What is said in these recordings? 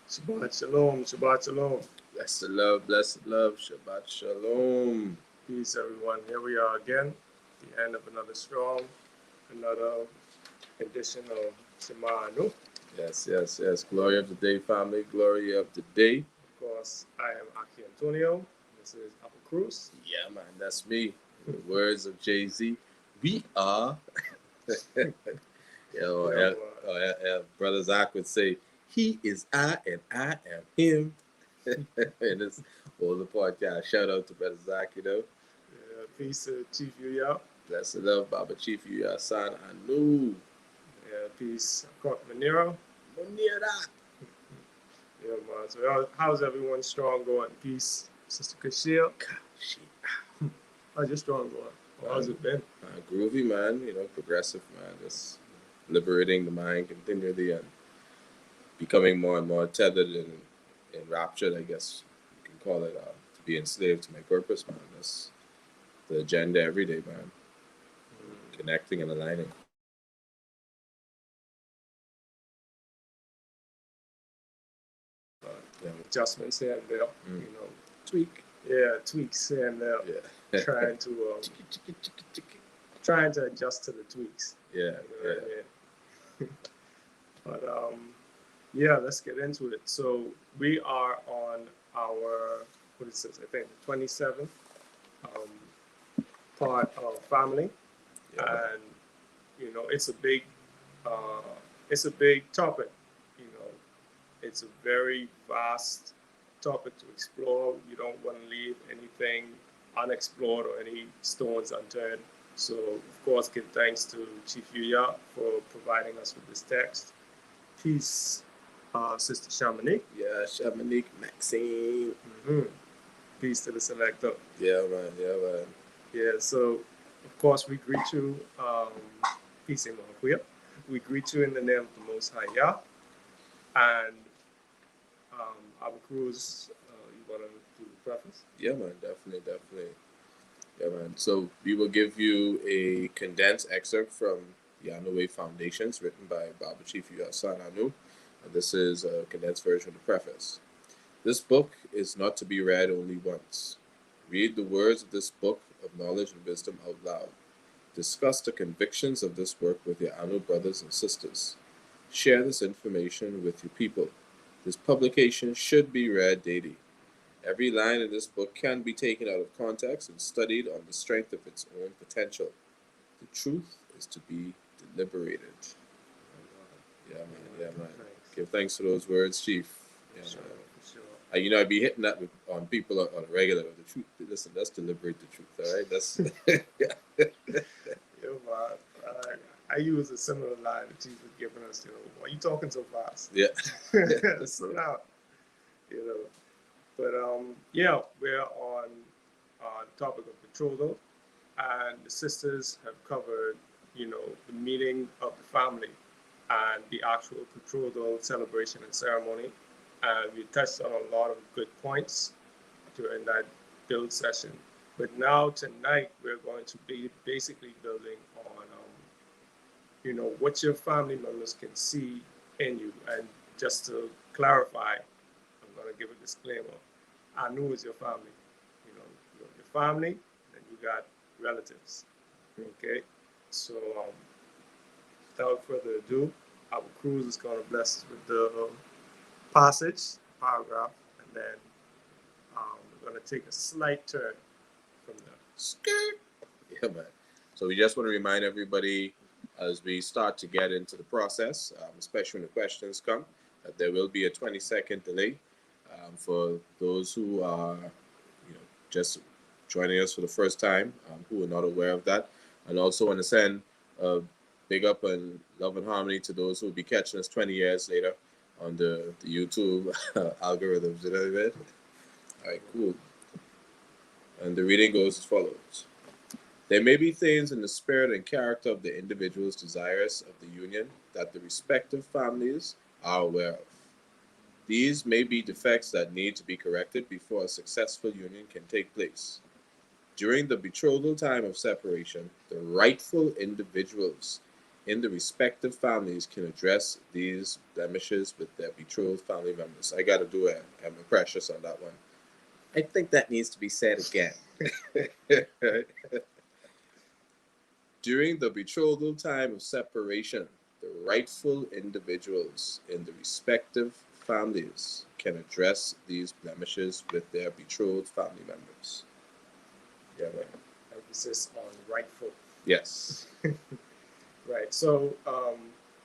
Shabbat shalom, Shabbat shalom. Bless the love, Shabbat Shalom. Peace, everyone. Here we are again, the end of another strong, another edition of Shema. Of Yes. Glory of the day, family. Glory of the day. course, I am Aki Antonio. This is Apple Cruz. Yeah, man, that's me. In the words of Jay-Z, we are. Brother Zach would say, he is I and I am him. And it's all the podcast. Shout out to Brother Zach, Peace to Chief Yuya. Bless the love, Baba Chief, you are son. I know. Peace, Court Manero. Monira. Yeah, man. So how's everyone strong going? Peace, Sister Kashia. How's your strong going? How's it been? Groovy, man. Progressive, man. Just liberating the mind continually and becoming more and more tethered and enraptured, I guess you can call it, to be enslaved to my purpose, man. That's the agenda every day, man. Connecting and aligning. Adjustments here and there, tweak. Yeah, tweaks here and there. Yeah. Trying to adjust to the tweaks. Yeah. But yeah, let's get into it. So we are on our, what is this? I think 27th part of family, and it's a big topic. It's a very vast topic to explore. You don't want to leave anything unexplored or any stones unturned. So, of course, give thanks to Chief Yuya for providing us with this text. Peace, Sister Shamanique. Yeah, Shamanique Maxine. Mm-hmm. Peace to the selector. Yeah, man. Yeah, so, of course, we greet you, peace in Mahakuya. We greet you in the name of the Most High Yah. And Abu Cruz, you want to do the preface? Yeah, man, definitely. Yeah, man. So we will give you a condensed excerpt from Yanu Way Foundations, written by Baba Chief Yuasan Anu. And this is a condensed version of the preface. This book is not to be read only once. Read the words of this book of knowledge and wisdom out loud. Discuss the convictions of this work with your Anu brothers and sisters. Share this information with your people. This publication should be read daily. Every line in this book can be taken out of context and studied on the strength of its own potential. The truth is to be deliberated. Yeah, man. Nice. Give thanks for those words, Chief. Yeah, sure. I'd be hitting that on people on a regular. The truth. Listen, let's deliberate the truth. All right. That's. I use a similar line that Chief was giving us. Why are you talking so fast? Yeah. Slow down. But yeah, we're on the topic of betrothal, and the sisters have covered, the meaning of the family and the actual betrothal celebration and ceremony. And we touched on a lot of good points during that build session. But now tonight we're going to be basically building on, what your family members can see in you. And just to clarify, I'm going to give a disclaimer. Anu is your family. Your family, and you got relatives. Okay? So without further ado, Abu Cruz is going to bless us with the paragraph, and then we're going to take a slight turn from there. Skirt. Yeah, man. So we just want to remind everybody as we start to get into the process, especially when the questions come, that there will be a 20-second delay for those who are, just joining us for the first time, who are not aware of that. And also want to send a big up and love and harmony to those who will be catching us 20 years later on the YouTube algorithms. You know what I mean? All right, cool. And the reading goes as follows. There may be things in the spirit and character of the individuals desirous of the union that the respective families are aware of. These may be defects that need to be corrected before a successful union can take place. During the betrothal time of separation, the rightful individuals in the respective families can address these blemishes with their betrothed family members. I got to do a precious on that one. I think that needs to be said again. During the betrothal time of separation, the rightful individuals in the respective families can address these blemishes with their betrothed family members. Yeah, right. Emphasis on rightful. Yes. Right. So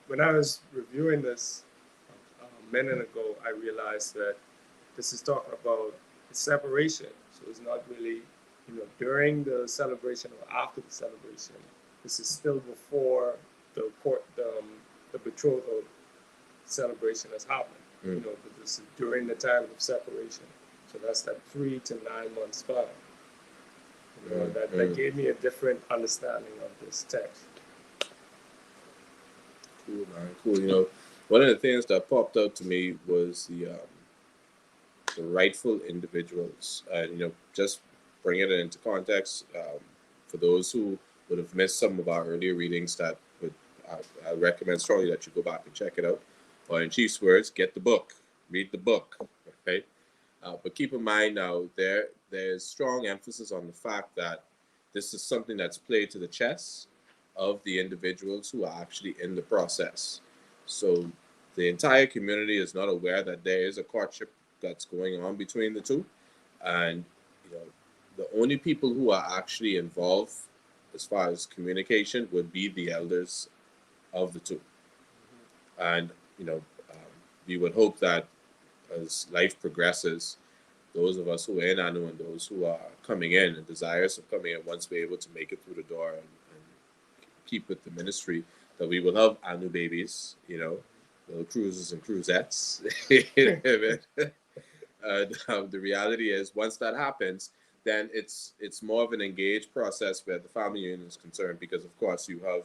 when I was reviewing this a minute ago, I realized that this is talking about the separation. So it's not really, during the celebration or after the celebration. This is still before the betrothal celebration has happened. But this is during the time of separation. So that's that 3 to 9 month span. That gave me a different understanding of this text. Cool, man. Cool. One of the things that popped out to me was the rightful individuals, and just bring it into context for those who would have missed some of our earlier readings. I recommend strongly that you go back and check it out. Or in Chief's words, get the book, read the book, right? But keep in mind now, there's strong emphasis on the fact that this is something that's played to the chest of the individuals who are actually in the process. So the entire community is not aware that there is a courtship that's going on between the two, and the only people who are actually involved as far as communication would be the elders of the two. And we would hope that as life progresses, those of us who are in Anu and those who are coming in and desirous of coming in, once we're able to make it through the door and keep with the ministry, that we will have Anu babies, little cruises and cruisettes. The reality is, once that happens, then it's more of an engaged process where the family union is concerned, because of course you have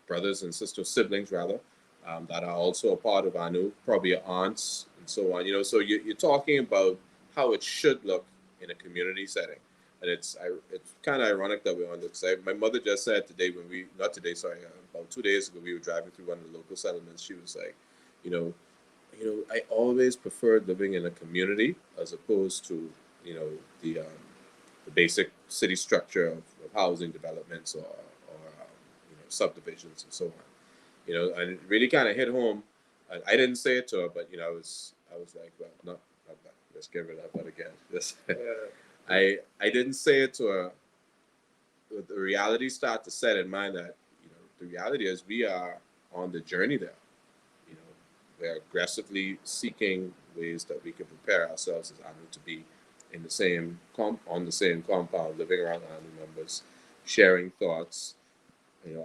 brothers and sisters, siblings rather, that are also a part of Anu, probably your aunts and so on. So you're talking about how it should look in a community setting. And it's kind of ironic that we're on this. My mother just said today, about 2 days ago, we were driving through one of the local settlements. She was like, I always preferred living in a community as opposed to, the basic city structure of housing developments or subdivisions and so on. And it really kind of hit home. And I didn't say it to her, but I was like, well, not that. Let's get rid of that again. I didn't say it to her. But the reality started to set in mind that the reality is we are on the journey there. We're aggressively seeking ways that we can prepare ourselves as Anu to be in the same on the same compound, living around Anu members, sharing thoughts.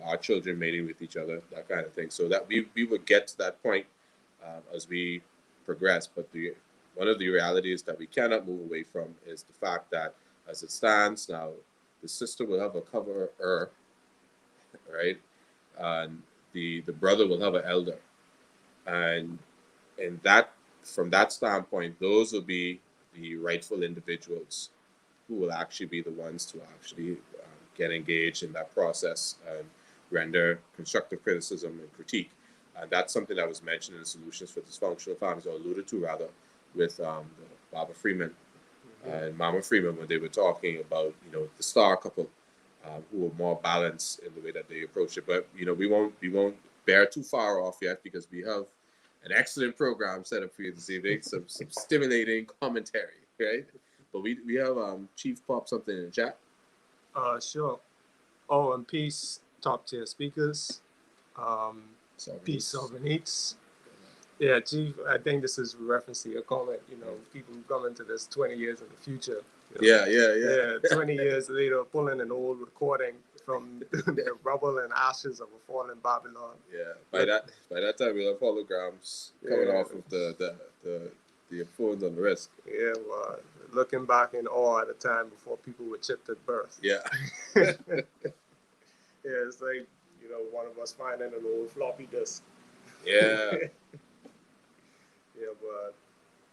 Our children mating with each other, that kind of thing. So that we would get to that point as we progress. But one of the realities that we cannot move away from is the fact that, as it stands now, the sister will have a coverer, right? And the brother will have an elder. And that, from that standpoint, those will be the rightful individuals who will actually be the ones to actually get engaged in that process and render constructive criticism and critique. And that's something that was mentioned in the Solutions for Dysfunctional Families, or alluded to rather, with Barbara Freeman and Mama Freeman, when they were talking about the star couple who were more balanced in the way that they approach it. But we won't bear too far off yet, because we have an excellent program set up for you this evening, some stimulating commentary, right? But we have Chief pop something in the chat. Sure. Oh, and peace, top tier speakers. Peace, Sovereign Eats. Yeah, Chief, I think this is reference to your comment. People who come into this 20 years in the future. Yeah, 20 years later, pulling an old recording from the rubble and ashes of a fallen Babylon. Yeah, by that time we'll have holograms coming off of the phones on the wrist. Yeah, well, looking back in awe at a time before people were chipped at birth. Yeah. Yeah, it's like one of us finding an old floppy disk. Yeah. Yeah,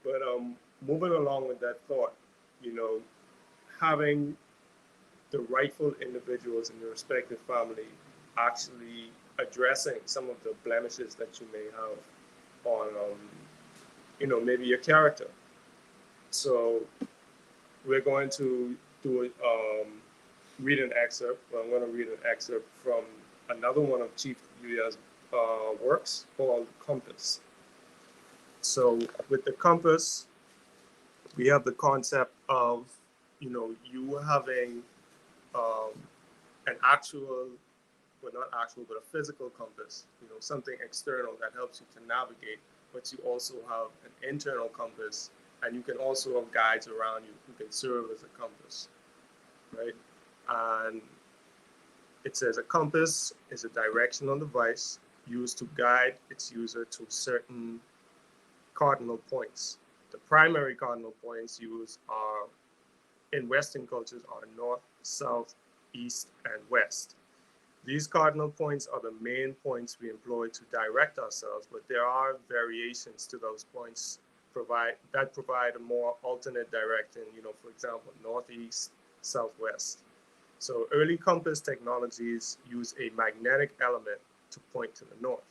but moving along with that thought, having the rightful individuals in the respective family actually addressing some of the blemishes that you may have on, maybe your character. So we're going to read an excerpt. Well, I'm going to read an excerpt from another one of Chief Yuya's works called Compass. So with the compass, we have the concept of, you having an actual, well, not actual, but a physical compass, something external that helps you to navigate, but you also have an internal compass, and you can also have guides around you who can serve as a compass, right? And it says a compass is a directional device used to guide its user to certain cardinal points. The primary cardinal points used are in Western cultures are north, south, east, and west. These cardinal points are the main points we employ to direct ourselves, but there are variations to those points that provide a more alternate direction, for example, northeast, southwest. So early compass technologies use a magnetic element to point to the north.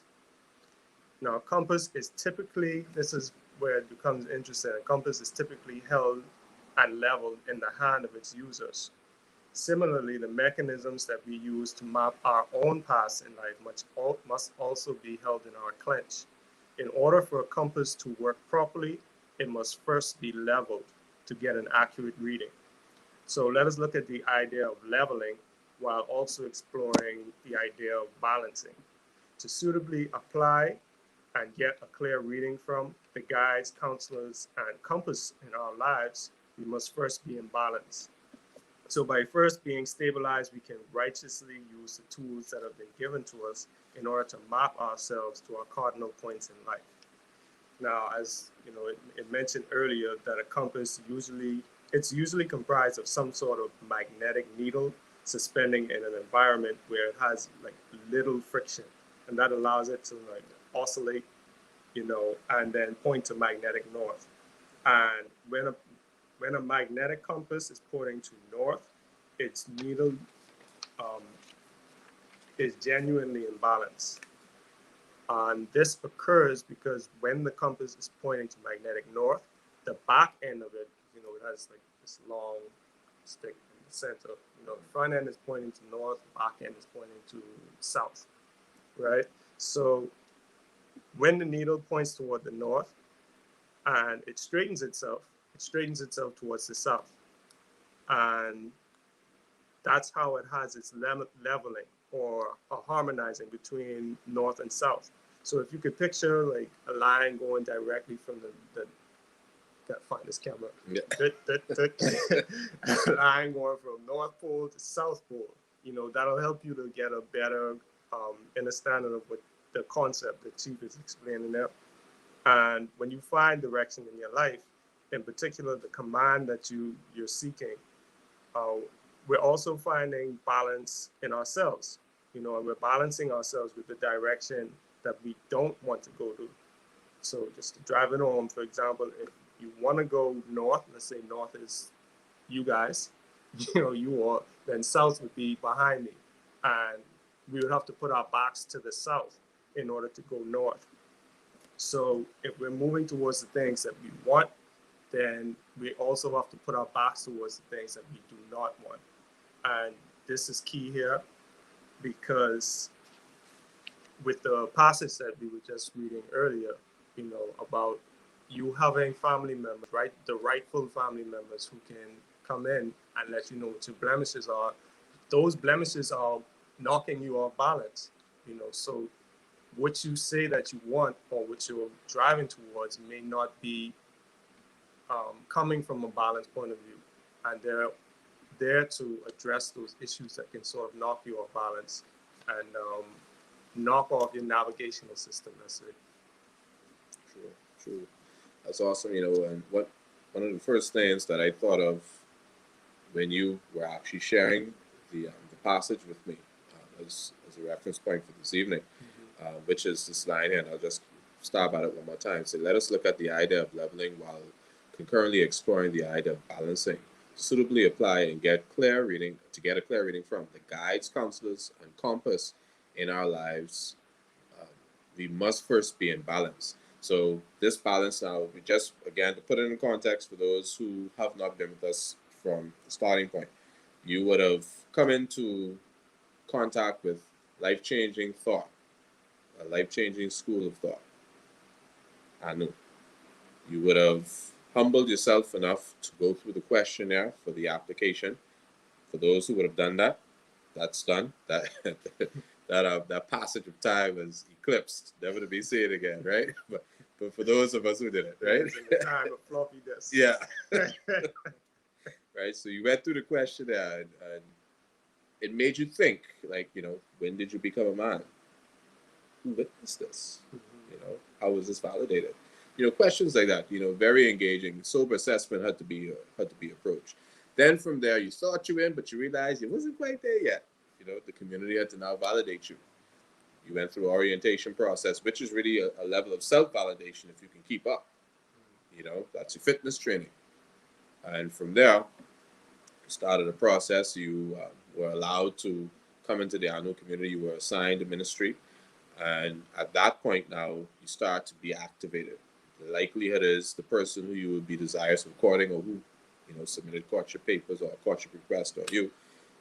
Now, a compass is typically, this is where it becomes interesting, a compass is typically held and leveled in the hand of its users. Similarly, the mechanisms that we use to map our own paths in life must also be held in our clench. In order for a compass to work properly, it must first be leveled to get an accurate reading. So let us look at the idea of leveling while also exploring the idea of balancing. To suitably apply and get a clear reading from the guides, counselors, and compass in our lives, we must first be in balance. So by first being stabilized, we can righteously use the tools that have been given to us in order to map ourselves to our cardinal points in life. Now, as it mentioned earlier that a compass it's usually comprised of some sort of magnetic needle suspending in an environment where it has like little friction, and that allows it to like oscillate, and then point to magnetic north. And when a magnetic compass is pointing to north, its needle is genuinely in balance. And this occurs because when the compass is pointing to magnetic north, the back end of it, it has like this long stick in the center. The front end is pointing to north, the back end is pointing to south, right? So when the needle points toward the north and it straightens itself towards the south. And that's how it has its leveling or a harmonizing between north and south. So if you could picture like a line going directly from the gotta find this camera. Yeah. A line going from North Pole to South Pole. That'll help you to get a better understanding of what the concept that Chief is explaining there. And when you find direction in your life, in particular the command that you're seeking, we're also finding balance in ourselves, and we're balancing ourselves with the direction that we don't want to go to. So just to drive it home, for example, if you want to go north, let's say north is you guys, you all, then south would be behind me. And we would have to put our backs to the south in order to go north. So if we're moving towards the things that we want, then we also have to put our backs towards the things that we do not want. And this is key here because with the passage that we were just reading earlier, about you having family members, right? The rightful family members who can come in and let you know what your blemishes are. Those blemishes are knocking you off balance, so what you say that you want or what you're driving towards may not be coming from a balanced point of view. And they're there to address those issues that can sort of knock you off balance and knock off your navigational system, let's say. True. That's awesome, and one of the first things that I thought of when you were actually sharing the passage with me as a reference point for this evening, which is this line here, and I'll just stop at it one more time. So let us look at the idea of leveling while concurrently exploring the idea of balancing. Suitably apply and get a clear reading from the guides, counselors, and compass in our lives, um, we must first be in balance. So this balance now, we just, again, to put it in context for those who have not been with us from the starting point, you would have come into contact with life-changing thought, a life-changing school of thought. I know you would have humbled yourself enough to go through the questionnaire for the application. For those who would have done that, that's done. That that passage of time is eclipsed, never to be seen again, right? But for those of us who did it, right? It's in the time of floppy disk. Yeah. Right. So you went through the questionnaire, and it made you think, like, when did you become a man? Who witnessed this? How was this validated? Questions like that. Very engaging. Sober assessment had to be approached. Then from there, you thought you in, but you realized you wasn't quite there yet. The community had to now validate you. You went through orientation process, which is really a level of self-validation if you can keep up. That's your fitness training. And from there, you started a process. You were allowed to come into the Anu community. You were assigned a ministry. And at that point now, you start to be activated. The likelihood is the person who you would be desirous of courting, or who, submitted courtship papers or a courtship request, or you,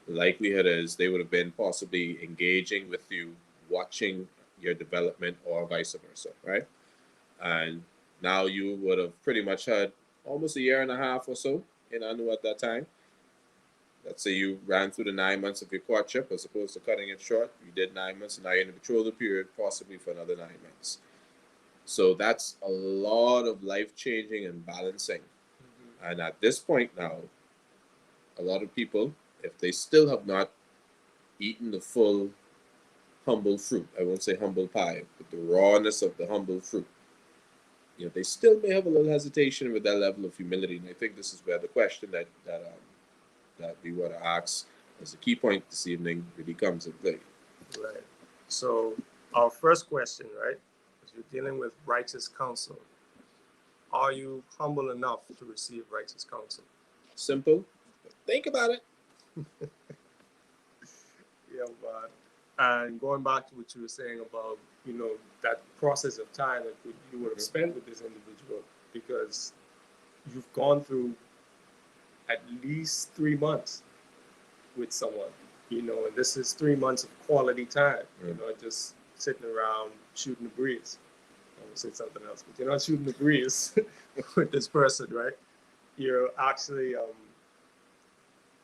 the likelihood is they would have been possibly engaging with you, watching your development, or vice versa, right? And now you would have pretty much had almost a year and a half or so in Anu at that time. Let's say you ran through the 9 months of your courtship as opposed to cutting it short. You did 9 months, and now you're in the betrothal period, possibly for another 9 months. So that's a lot of life changing and balancing. Mm-hmm. And at this point now, a lot of people, if they still have not eaten the full humble fruit, I won't say humble pie, but the rawness of the humble fruit, they still may have a little hesitation with that level of humility. And I think this is where the question that we want to ask as a key point this evening really comes in play. Right. So our first question, right, is you're dealing with righteous counsel. Are you humble enough to receive righteous counsel? Simple. Think about it. Yeah, but and going back to what you were saying about, that process of time that you would have spent with this individual, because you've gone through at least 3 months with someone, and this is 3 months of quality time, just sitting around shooting the breeze. I would say something else, but you're not shooting the breeze with this person, right? You're actually,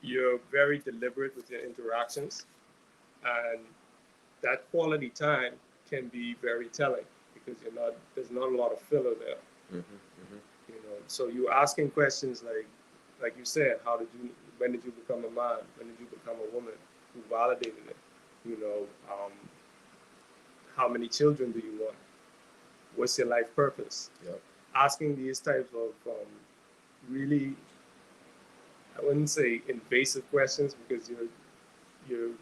you're very deliberate with your interactions, and that quality time can be very telling because there's not a lot of filler there. So you're asking questions like you said, when did you become a man? When did you become a woman? Who validated it? How many children do you want? What's your life purpose? Yep. Asking these types of really, I wouldn't say invasive questions, because you're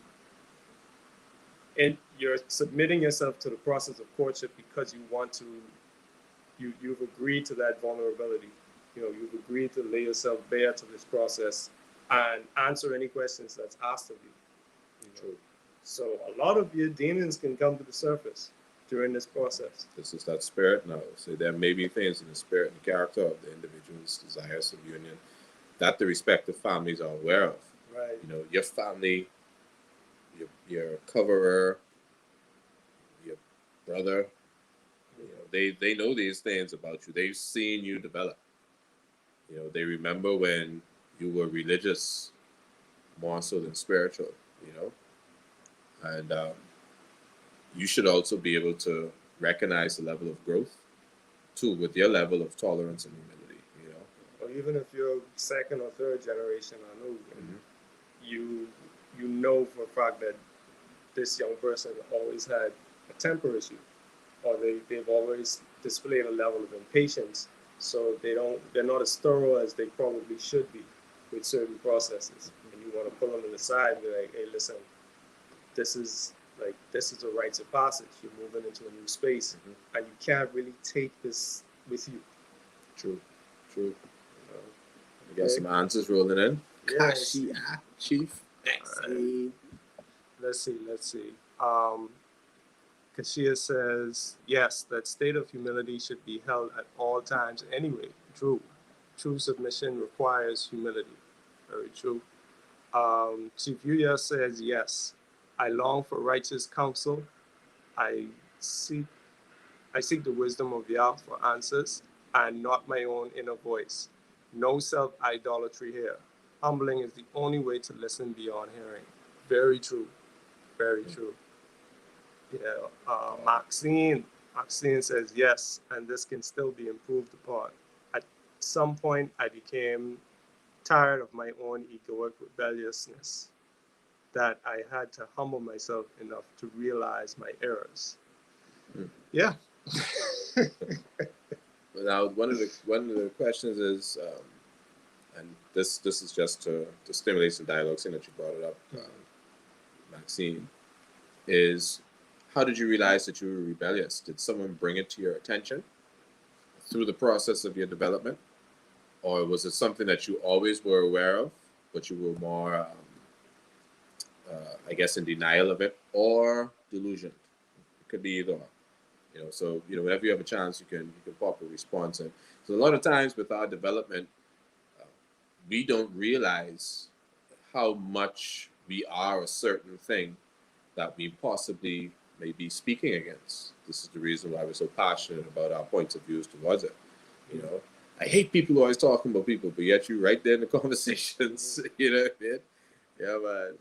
submitting yourself to the process of courtship because you want to. You've agreed to that vulnerability. You've agreed to lay yourself bare to this process and answer any questions that's asked of you. True. So a lot of your demons can come to the surface during this process. This is that spirit now. So there may be things in the spirit and character of the individual's desires of union that the respective families are aware of. Right. Your family, your coverer, your brother, they know these things about you. They've seen you develop. They remember when you were religious more so than spiritual, and you should also be able to recognize the level of growth too with your level of tolerance and humility, Or even if you're second or third generation, you know for a fact that this young person always had a temper issue, or they've always displayed a level of impatience, so they're not as thorough as they probably should be with certain processes. And you want to pull them to the side and be like, hey, listen, this is a rites of passage. You're moving into a new space, and you can't really take this with you. True. I got some answers rolling in. Yes. Chief. Let's see. Um, Kashia says, yes, that state of humility should be held at all times anyway. True. True submission requires humility. Very true. Chief Yuya says, yes, I long for righteous counsel. I seek I seek the wisdom of Yah for answers and not my own inner voice. No self idolatry here. Humbling is the only way to listen beyond hearing. Very true. Very true. Yeah. Maxine says yes, and this can still be improved upon. At some point, I became tired of my own egoic rebelliousness, that I had to humble myself enough to realize my errors. Yeah. Now, one of the questions is, and this is just to stimulate some dialogue, seeing that you brought it up, Maxine, is how did you realize that you were rebellious? Did someone bring it to your attention through the process of your development, or was it something that you always were aware of, but you were more, I guess, in denial of it, or delusion? It could be either. So whenever you have a chance, you can pop a response. And so a lot of times with our development, we don't realize how much we are a certain thing that we possibly may be speaking against. This is the reason why we're so passionate about our points of views towards it. I hate people who always talking about people, but yet you right there in the conversations. You know what I mean? Yeah, man.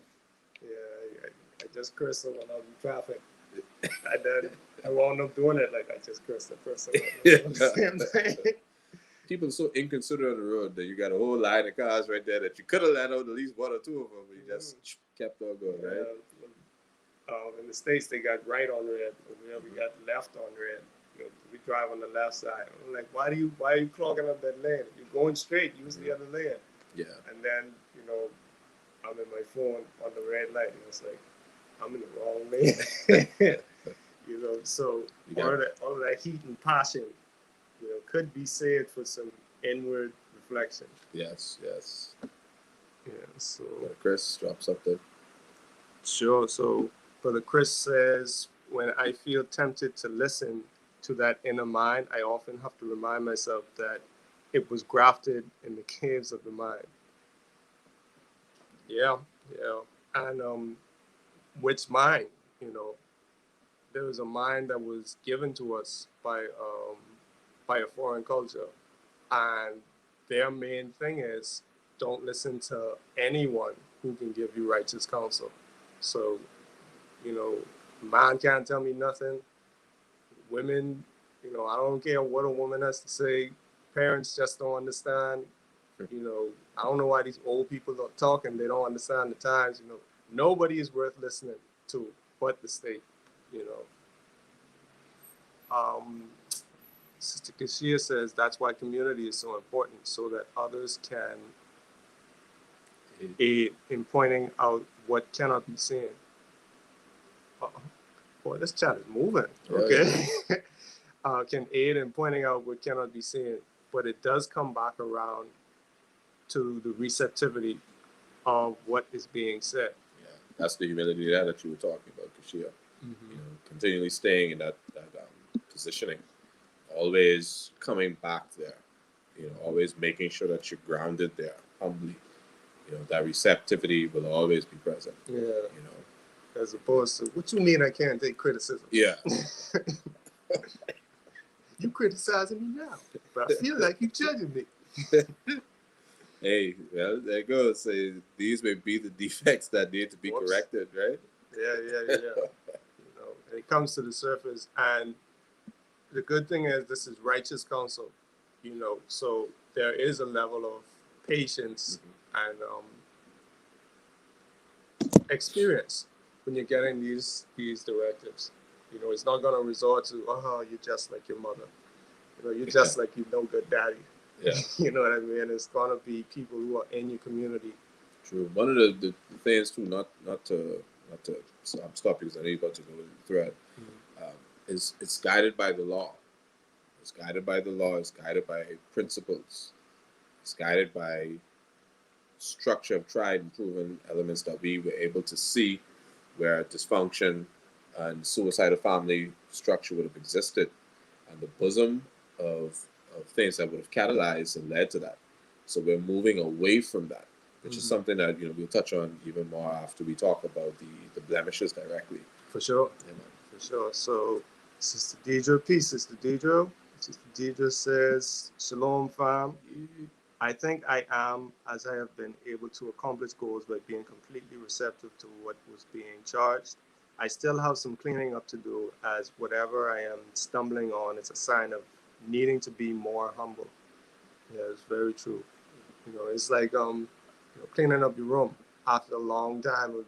Yeah, I just cursed someone out in traffic, and then I wound up doing it like I just cursed the person. People are so inconsiderate on the road that you got a whole line of cars right there that you could have let out at least one or two of them, but you just kept on going, right? In the States, they got right on red. We got left on red. We drive on the left side. I'm like, why are you clogging up that lane? You're going straight. Use the other lane. Yeah. And then I'm in my phone on the red light, and it's like I'm in the wrong lane. So all of that heat and passion, could be saved for some inward reflection. Yes. Yeah. So Chris, drop something. Sure. So Brother Chris says, when I feel tempted to listen to that inner mind, I often have to remind myself that it was grafted in the caves of the mind. Yeah. And which mind? There was a mind that was given to us by a foreign culture, and their main thing is don't listen to anyone who can give you righteous counsel. So, man can't tell me nothing. Women, I don't care what a woman has to say. Parents just don't understand. I don't know why these old people are talking. They don't understand the times. Nobody is worth listening to but the state. Sister Kashia says that's why community is so important, so that others can aid in pointing out what cannot be seen. Boy, this chat is moving. Okay. Can aid in pointing out what cannot be seen, but it does come back around to the receptivity of what is being said. Yeah, that's the humility that you were talking about, Kashia. Continually staying in that positioning, always coming back there, always making sure that you're grounded there, humbly. That receptivity will always be present. Yeah. As opposed to, what you mean I can't take criticism? Yeah. You criticizing me now, but I feel like you're judging me. Hey, well, there goes. Say, these may be the defects that need to be corrected, right? Yeah. And it comes to the surface, and the good thing is this is righteous counsel, so there is a level of patience and experience when you're getting these directives. It's not going to resort to, you're just like your mother. You're just like your no good daddy. Yeah. You know what I mean? It's going to be people who are in your community. True. One of the things too, not to stop because I know you're about to go with the thread, is it's guided by the law. It's guided by the law. It's guided by principles. It's guided by structure of tried and proven elements that we were able to see where dysfunction and suicidal family structure would have existed, and the bosom of things that would have catalyzed and led to that. So we're moving away from that, which is something that we'll touch on even more after we talk about the blemishes directly. For sure. Yeah, man. For sure. So, Sister Deidre, peace, Sister Deidre. Sister Deidre says, Shalom, fam. I think I am, as I have been able to accomplish goals by being completely receptive to what was being charged. I still have some cleaning up to do, as whatever I am stumbling on is a sign of needing to be more humble. Yeah, it's very true. It's like cleaning up your room after a long time of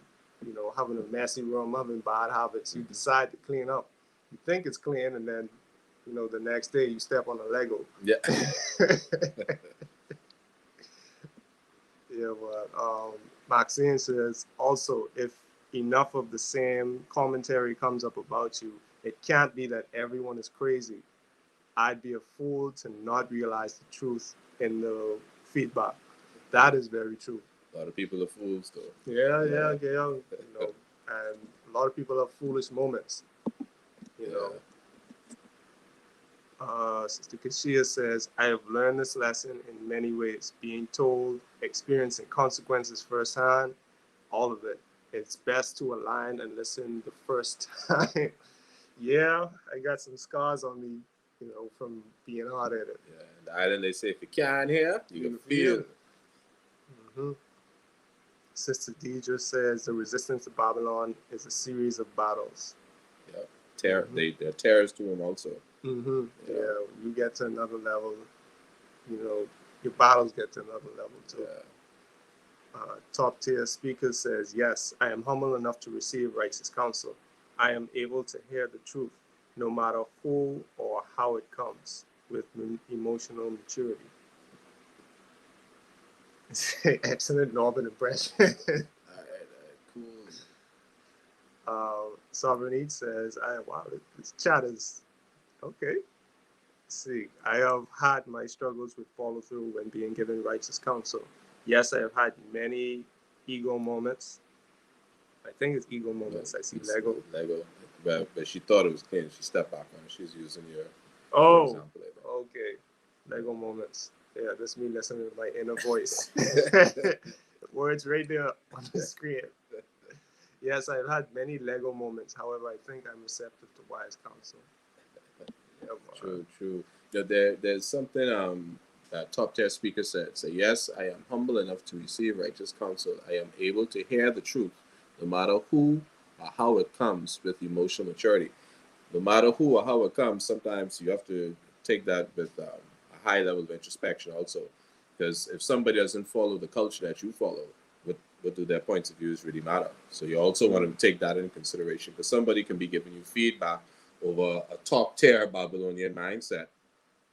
having a messy room, having bad habits. You decide to clean up. You think it's clean, and then the next day you step on a Lego. Yeah. Yeah, but Maxine says also, if enough of the same commentary comes up about you, it can't be that everyone is crazy. I'd be a fool to not realize the truth in the feedback. That is very true. A lot of people are fools, though. Yeah. And a lot of people have foolish moments. Sister Kashia says, I have learned this lesson in many ways, being told, experiencing consequences firsthand, all of it. It's best to align and listen the first time. Yeah, I got some scars on me, from being hard at it. Yeah, in the island they say if you can't hear, you can feel. Mm-hmm. Sister Deidre says the resistance to Babylon is a series of battles. Yeah, they're terrors to him also. Mm-hmm. Yeah, you get to another level, your battles get to another level too. Yeah. Top tier speaker says, yes, I am humble enough to receive righteous counsel. I am able to hear the truth, no matter who or how it comes, with emotional maturity. Excellent Northern impression. All right, cool. Sovereign Eat says, wow, this chat is okay. Let's see, I have had my struggles with follow through when being given righteous counsel. Yes, I have had many ego moments. I think it's ego moments. I see Lego. But she thought it was clean. She stepped back on it. She's using your example. Okay. Lego moments. Yeah, that's me listening to my inner voice. Words right there on the screen. Yes, I've had many Lego moments. However, I think I'm receptive to wise counsel. Yeah, true. There's something that top tier speaker said. So yes, I am humble enough to receive righteous counsel. I am able to hear the truth, no matter who or how it comes, with emotional maturity. No matter who or how it comes, sometimes you have to take that with a high level of introspection also. Because if somebody doesn't follow the culture that you follow, what do their points of views really matter? So you also want to take that into consideration, because somebody can be giving you feedback over a top tier Babylonian mindset,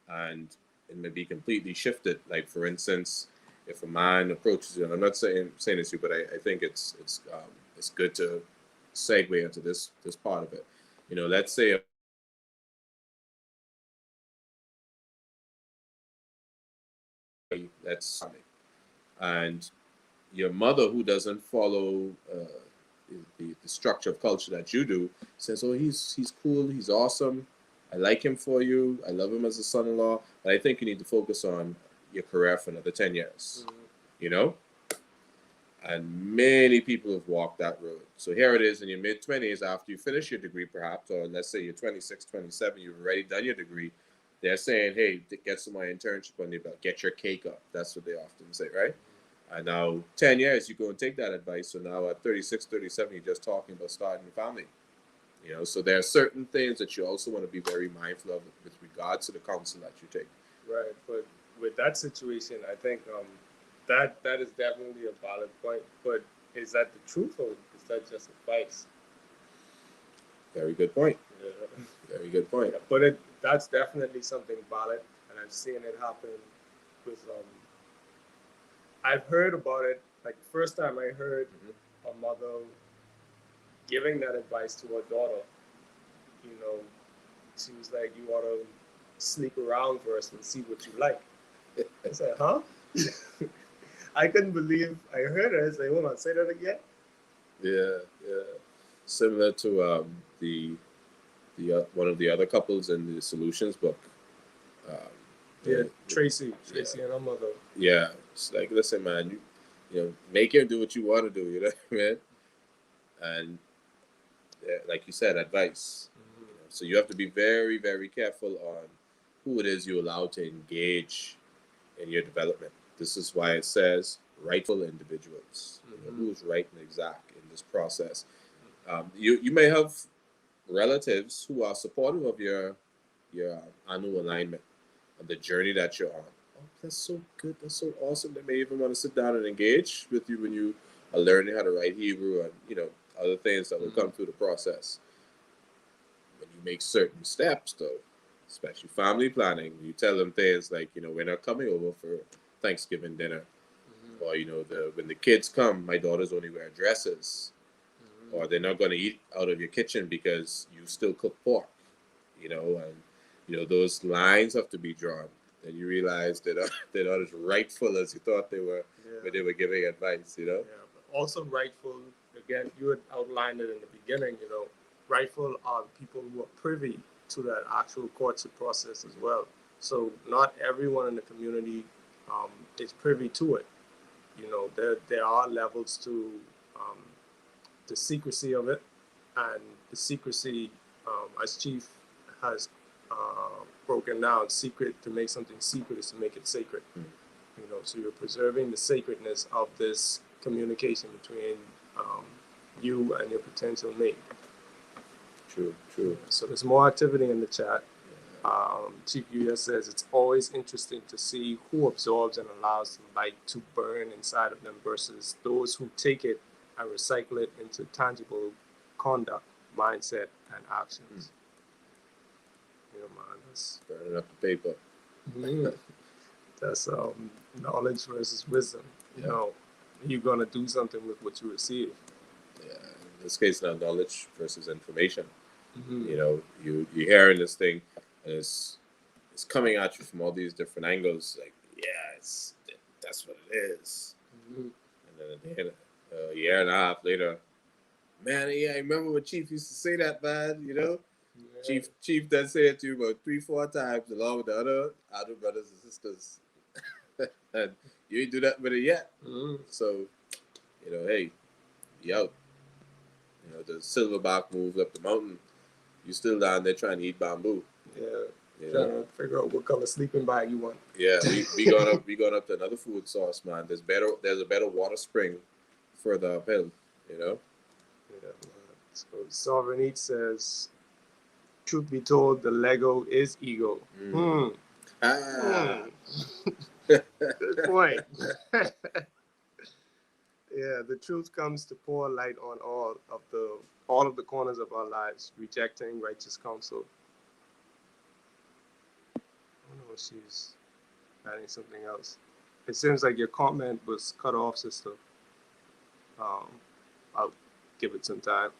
and it may be completely shifted. Like, for instance, if a man approaches you, and I'm not saying this to you, but I think it's good to segue into this part of it. Let's say that's and your mother, who doesn't follow the structure of culture that you do, says, "Oh, he's cool, he's awesome. I like him for you. I love him as a son-in-law. But I think you need to focus on your career for another 10 years." And many people have walked that road. So here it is in your mid-20s, after you finish your degree, perhaps, or let's say you're 26, 27, you've already done your degree. They're saying, hey, get some more internship on your belt, get your cake up. That's what they often say, right? And now 10 years, you go and take that advice. So now at 36, 37, you're just talking about starting a family. So there are certain things that you also want to be very mindful of with regards to the counsel that you take. Right, but with that situation, I think that is definitely a valid point. But is that the truth, or is that just advice? Very good point. Yeah. Very good point. Yeah, but that's definitely something valid, and I've seen it happen with. I've heard about it. Like, the first time I heard a mother giving that advice to her daughter, she was like, "You ought to sleep around first and see what you like." I said, "Huh?" I couldn't believe I heard her. I said, "Hold on, say that again." Yeah. similar to the one of the other couples in the solutions book. Um, Yeah, the- Tracy yeah, and her mother. yeah. It's like, listen, man, you know, make him do what you want to do. You know what I mean? And like you said, advice. You know, so you have to be very, very careful on who it is you allow to engage in your development. This is why it says rightful individuals. You know, who is right and exact in this process. You may have relatives who are supportive of your annual alignment and the journey that you're on. Oh, that's so good. That's so awesome. They may even want to sit down and engage with you when you are learning how to write Hebrew and other things that will come through the process. When you make certain steps, though, especially family planning, you tell them things like, we're not coming over for Thanksgiving dinner, or when the kids come, my daughters only wear dresses, or they're not going to eat out of your kitchen because you still cook pork, and those lines have to be drawn. Then you realize that they're not as rightful as you thought they were when they were giving advice. Yeah, but also rightful. Again, you had outlined it in the beginning. Rightful are people who are privy to that actual courtship process as well. So not everyone in the community is privy to it. There are levels to um, the secrecy of it, and the secrecy, as Chief has broken down, secret, to make something secret is to make it sacred. So you're preserving the sacredness of this communication between you and your potential mate. True. So there's more activity in the chat. Chief US says it's always interesting to see who absorbs and allows the light to burn inside of them versus those who take it and recycle it into tangible conduct, mindset, and actions. Man, that's burning up the paper. That's knowledge versus wisdom. You're gonna do something with what you receive. Yeah, in this case, now knowledge versus information. You're hearing this thing, and it's coming at you from all these different angles. Like, that's what it is. And then a year and a half later, man, I remember when Chief used to say that, man. Yeah. Chief does say it to you about 3-4 times, along with the other brothers and sisters, and you ain't do that with it yet. So, hey, yo, the silverback moved up the mountain. You still down there trying to eat bamboo. Yeah. Trying to figure out what color sleeping bag you want. Yeah, we going up to another food source, man. There's a better water spring further uphill. Yeah. So Sovereign Eat says, truth be told, the Lego is ego. Good point. Yeah, the truth comes to pour light on all of the corners of our lives, rejecting righteous counsel. I don't know if she's adding something else. It seems like your comment was cut off, sister. I'll give it some time.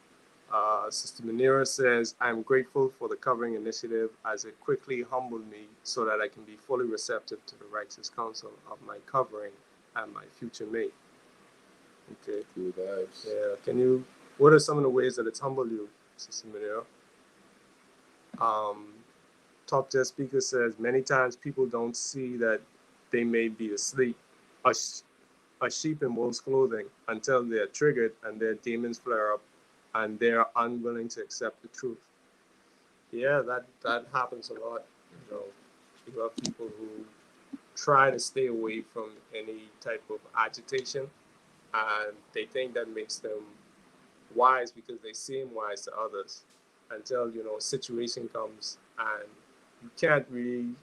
Sister Manira says, I'm grateful for the covering initiative as it quickly humbled me so that I can be fully receptive to the righteous counsel of my covering and my future mate. Okay. Cool vibes. Yeah. What are some of the ways that it's humbled you, Sister Manira? Top tier speaker says, many times people don't see that they may be asleep, a sheep in wolf's clothing, until they're triggered and their demons flare up and they're unwilling to accept the truth. Yeah, that happens a lot. You have people who try to stay away from any type of agitation, and they think that makes them wise because they seem wise to others, until a situation comes and you can't really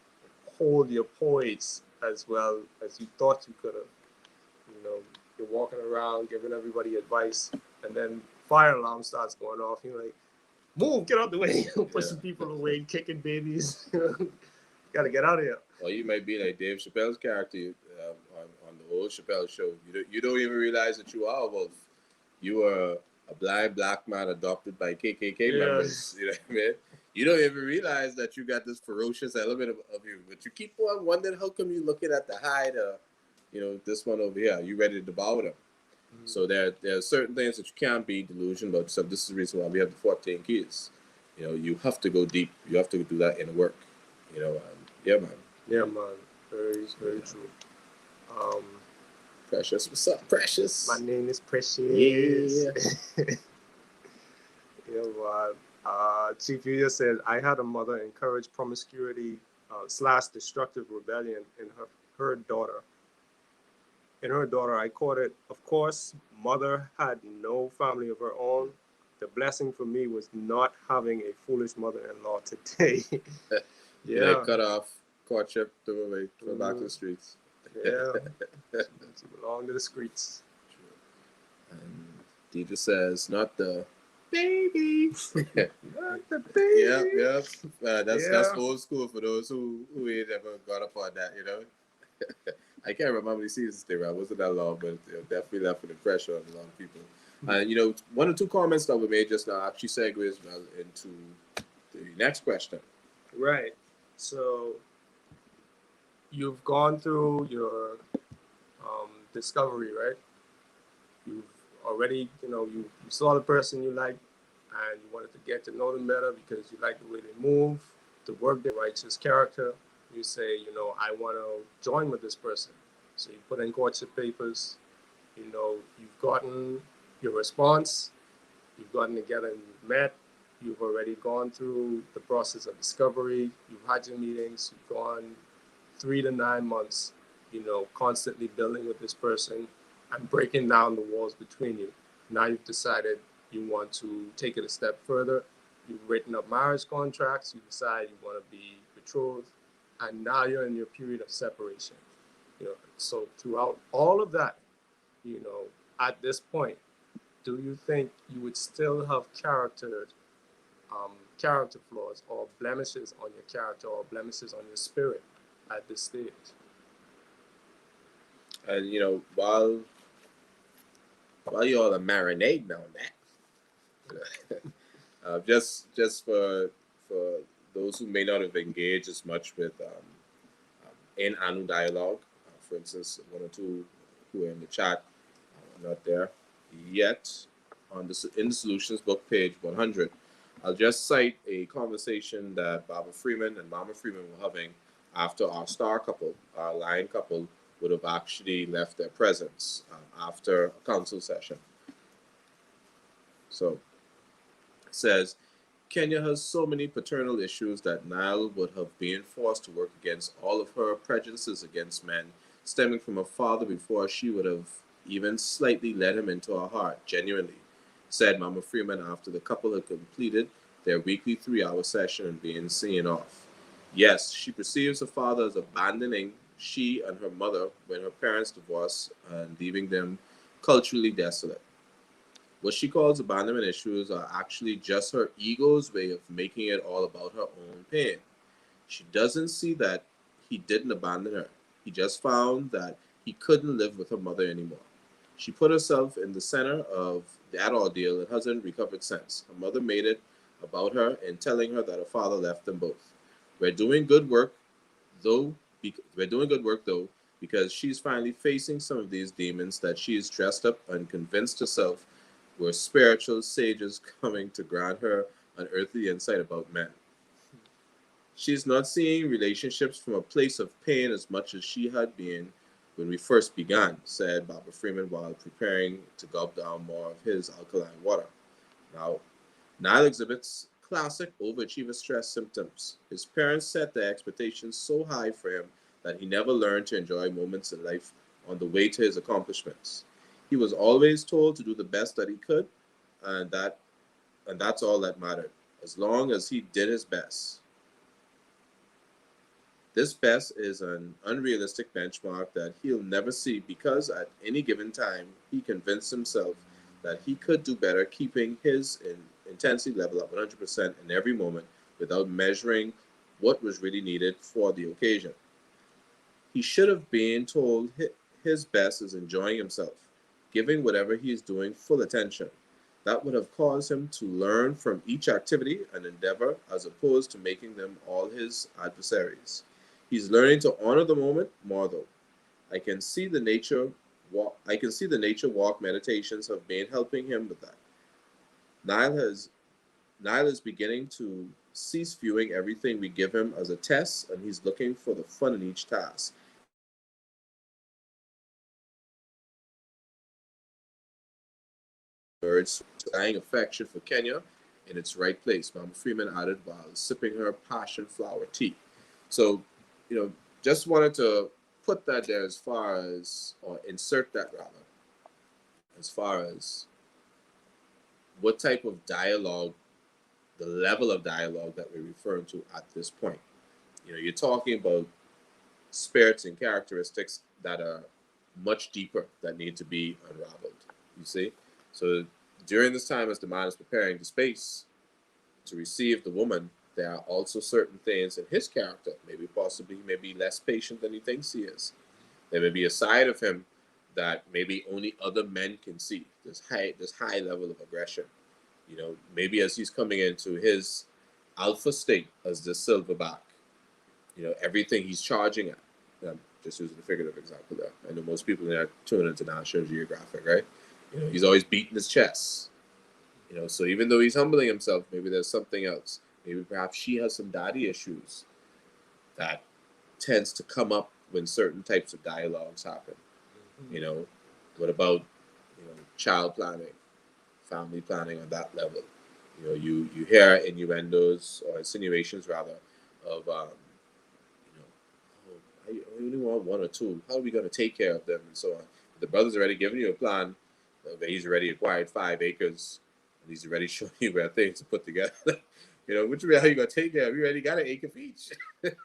hold your poise as well as you thought you could have. You're walking around giving everybody advice, and then fire alarm starts going off. You're like, move, get out the way, pushing people away, kicking babies. Gotta get out of here. Well, you might be like Dave Chappelle's character on the old Chappelle show. You don't even realize that you are a wolf. You are a blind black man adopted by KKK members. You know what I mean? You don't even realize that you got this ferocious element of you. But you keep on wondering, how come you looking at the hide, this one over here? You ready to devour them? So there are certain things that you can't be delusional about. So this is the reason why we have the 14 keys. You know, you have to go deep. You have to do that in work. You know, yeah, man. Yeah, man. Very, very true. Um, Precious, what's up, Precious? my name is Precious. Yeah. Yeah, but Chief Julia said, I had a mother encourage promiscuity / destructive rebellion in her daughter. In her daughter, I caught it. Of course, mother had no family of her own. The blessing for me was not having a foolish mother-in-law today. Yeah, cut off courtship, threw away, throw back to the Mhm. streets. Yeah, she belonged to the streets. And Deidre says, not the baby. Not the baby. Yeah. That's Yeah. old school for those who ain't ever got up on that, you know. I can't remember how many seasons they were. I wasn't that long, but it definitely left an impression on a lot of people. And you know, one or two comments that were made just now actually segues well into the next question. Right. So you've gone through your discovery, right? You've already, you saw the person you like and you wanted to get to know them better because you like the way they move, the work, their righteous character. You say, I want to join with this person. So you put in courtship papers, you've gotten your response, you've gotten together and you've met, you've already gone through the process of discovery, you've had your meetings, you've gone 3 to 9 months, constantly building with this person and breaking down the walls between you. Now you've decided you want to take it a step further. You've written up marriage contracts, you decide you want to be betrothed, and now you're in your period of separation. So throughout all of that, at this point, do you think you would still have character flaws or blemishes on your character or blemishes on your spirit at this stage? And you know, while you all are marinating on that, just for those who may not have engaged as much with in Anu dialogue, for instance, one or two who are in the chat not there yet on the in the solutions book page 100. I'll just cite a conversation that Baba Freeman and Mama Freeman were having after our star couple, our lion couple, would have actually left their presence after a council session. So it says, Kenya has so many paternal issues that Nile would have been forced to work against all of her prejudices against men, stemming from her father before she would have even slightly let him into her heart, genuinely, said Mama Freeman after the couple had completed their weekly 3-hour session and being seen off. Yes, she perceives her father as abandoning she and her mother when her parents divorced and leaving them culturally desolate. What she calls abandonment issues are actually just her ego's way of making it all about her own pain. She doesn't see that he didn't abandon her. He just found that he couldn't live with her mother anymore. She put herself in the center of that ordeal and hasn't recovered since. Her mother made it about her in telling her that her father left them both. We're doing good work, though. We're doing good work though, because she's finally facing some of these demons that she is dressed up and convinced herself were spiritual sages coming to grant her an earthly insight about men. She's not seeing relationships from a place of pain as much as she had been when we first began, said Barbara Freeman while preparing to gulp down more of his alkaline water. Now, Niall exhibits classic overachiever stress symptoms. His parents set their expectations so high for him that he never learned to enjoy moments in life on the way to his accomplishments. He was always told to do the best that he could, and that's all that mattered, as long as he did his best. This best is an unrealistic benchmark that he'll never see because at any given time he convinced himself that he could do better keeping his intensity level at 100% in every moment without measuring what was really needed for the occasion. He should have been told his best is enjoying himself, giving whatever he is doing full attention. That would have caused him to learn from each activity and endeavor as opposed to making them all his adversaries. He's learning to honor the moment more though. I can see the nature walk. I can see the nature walk meditations have been helping him with that. Nile has Nile is beginning to cease viewing everything we give him as a test, and he's looking for the fun in each task. Birds dying affection for Kenya in its right place, Mama Freeman added while sipping her passion flower tea. So, just wanted to put that there as far as, or insert that rather, as far as what type of dialogue, the level of dialogue that we're referring to at this point. You're talking about spirits and characteristics that are much deeper that need to be unraveled. You see? So during this time, as the man is preparing the space to receive the woman, there are also certain things in his character, maybe possibly maybe less patient than he thinks he is. There may be a side of him that maybe only other men can see. This high level of aggression. Maybe as he's coming into his alpha state as the silverback, everything he's charging at. I'm just using a figurative example there. I know most people are tuning into National Geographic, right? He's always beating his chest. So even though he's humbling himself, maybe there's something else. Maybe perhaps she has some daddy issues that tends to come up when certain types of dialogues happen. What about, child planning, family planning on that level? You hear innuendos or insinuations rather of, oh, I only want one or two. How are we going to take care of them and so on? The brother's already given you a plan. He's already acquired 5 acres. And he's already showing you where things to put together. Which way how you going to take care of? You already got an acre each. The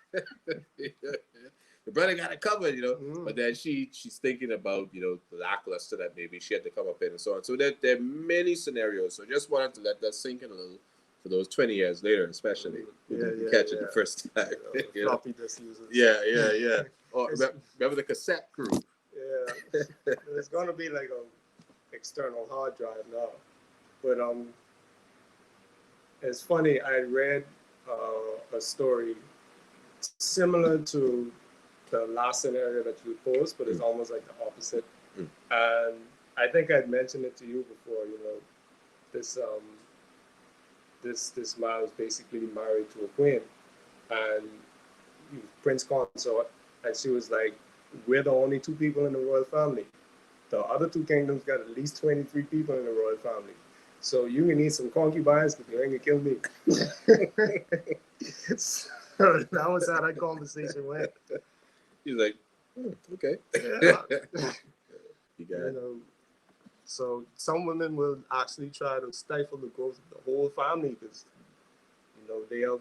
brother got it covered, But then she's thinking about, the lackluster that maybe she had to come up in and so on. So there are many scenarios. So just wanted to let that sink in a little for those 20 years later, especially. Catch it the first time. Floppy disk users. Yeah. Oh, remember the cassette crew? Yeah. It's going to be like an external hard drive now. But it's funny, I read a story similar to the last scenario that you posed, but it's almost like the opposite. And I think I'd mentioned it to you before. This man was basically married to a queen, and Prince consort, and she was like, "We're the only 2 people in the royal family. The other 2 kingdoms got at least 23 people in the royal family. So you can need some concubines because you ain't gonna kill me." So that was how that conversation went. He's like, okay. Yeah. So some women will actually try to stifle the growth of the whole family because, they have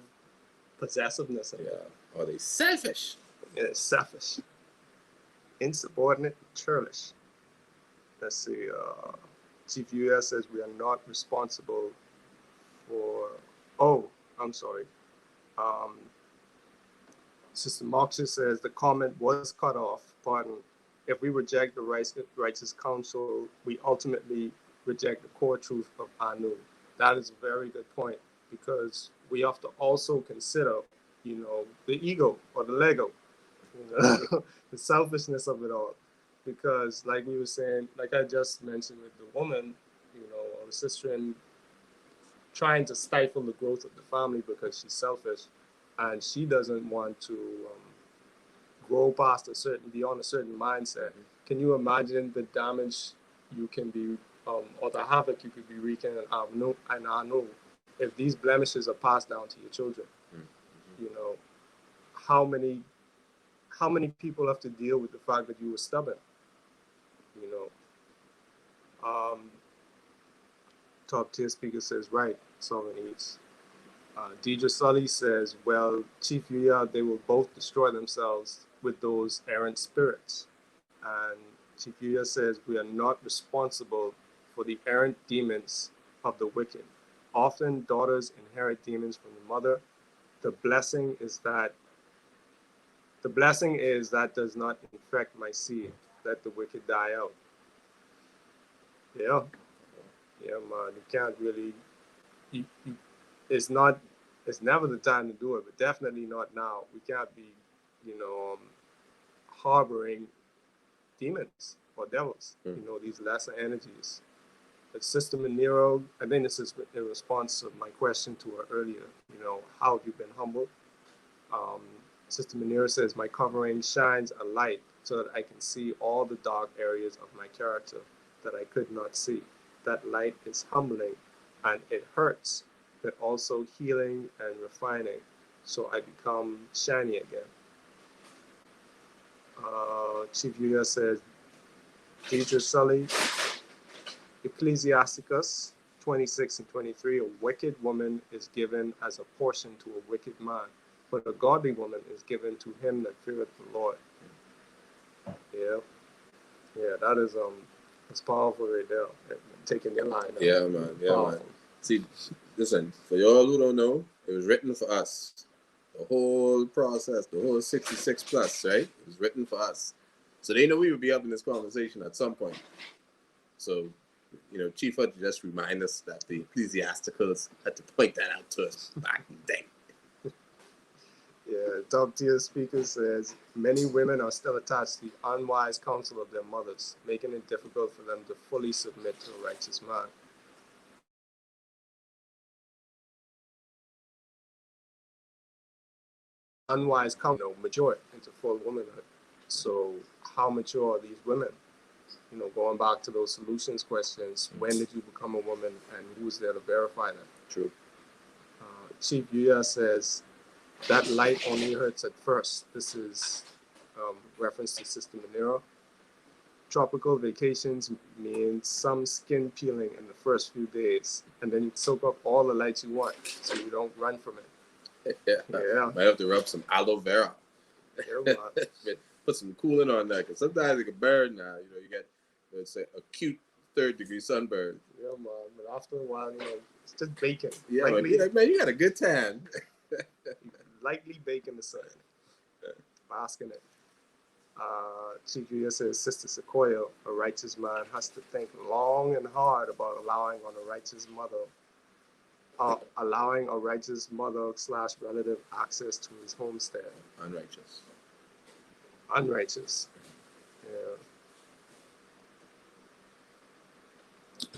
possessiveness. Are they selfish? Yeah, selfish, insubordinate, churlish. Let's see. Chief U.S. says we are not responsible for. Oh, I'm sorry. Sister Moksha says the comment was cut off. Pardon. If we reject the righteous counsel, we ultimately reject the core truth of Anu. That is a very good point because we have to also consider, the ego or the Lego, the selfishness of it all. Because, like we were saying, like I just mentioned with the woman, or the sister, and trying to stifle the growth of the family because she's selfish, and she doesn't want to grow beyond a certain mindset. Can you imagine the damage you can be, or the havoc you could be wreaking and I know if these blemishes are passed down to your children? How many people have to deal with the fact that you were stubborn? Top tier speaker says, right, Sovereign Eats. Deidre Sully says, well, Chief Yuya, they will both destroy themselves with those errant spirits. And Chief Yuya says, we are not responsible for the errant demons of the wicked. Often daughters inherit demons from the mother. The blessing is that does not infect my seed. Let the wicked die out. Yeah, man, you can't really. It's never the time to do it, but definitely not now. We can't be, harboring demons or devils, these lesser energies. But Sister Manero, I think this is in response to my question to her earlier, how have you been humbled? Sister Manero says, my covering shines a light so that I can see all the dark areas of my character that I could not see. That light is humbling and it hurts, but also healing and refining, so I become shiny again. Chief Yuya says, Deidre Sully, Ecclesiasticus 26 and 23, a wicked woman is given as a portion to a wicked man, but a godly woman is given to him that feareth the Lord. Yeah, that is it's powerful right there. Taking your line. Yeah, man. See, listen, for y'all who don't know, it was written for us. The whole process, the whole 66 plus, right? It was written for us. So they know we would be having this conversation at some point. So, Chief had to just remind us that the Ecclesiasticals had to point that out to us back in the day. Yeah, top tier speaker says, many women are still attached to the unwise counsel of their mothers, making it difficult for them to fully submit to a righteous man. Unwise counsel, mature into full womanhood. So how mature are these women? Going back to those solutions questions, when did you become a woman and who's there to verify that? True. Chief Yuya says, that light only hurts at first. This is reference to Sister Manero. Tropical vacations means some skin peeling in the first few days, and then you soak up all the light you want, so you don't run from it. Yeah. Might have to rub some aloe vera. Put some cooling on that, because sometimes it can burn now. You get, let's say, acute 3rd-degree sunburn. Yeah, man. But after a while, it's just baking. Yeah, man, you got a good tan. Lightly bake in the sun. Bask in it. Chief Julia says, Sister Sequoia, a righteous man has to think long and hard about allowing a righteous mother / relative access to his homestead. Unrighteous. Yeah.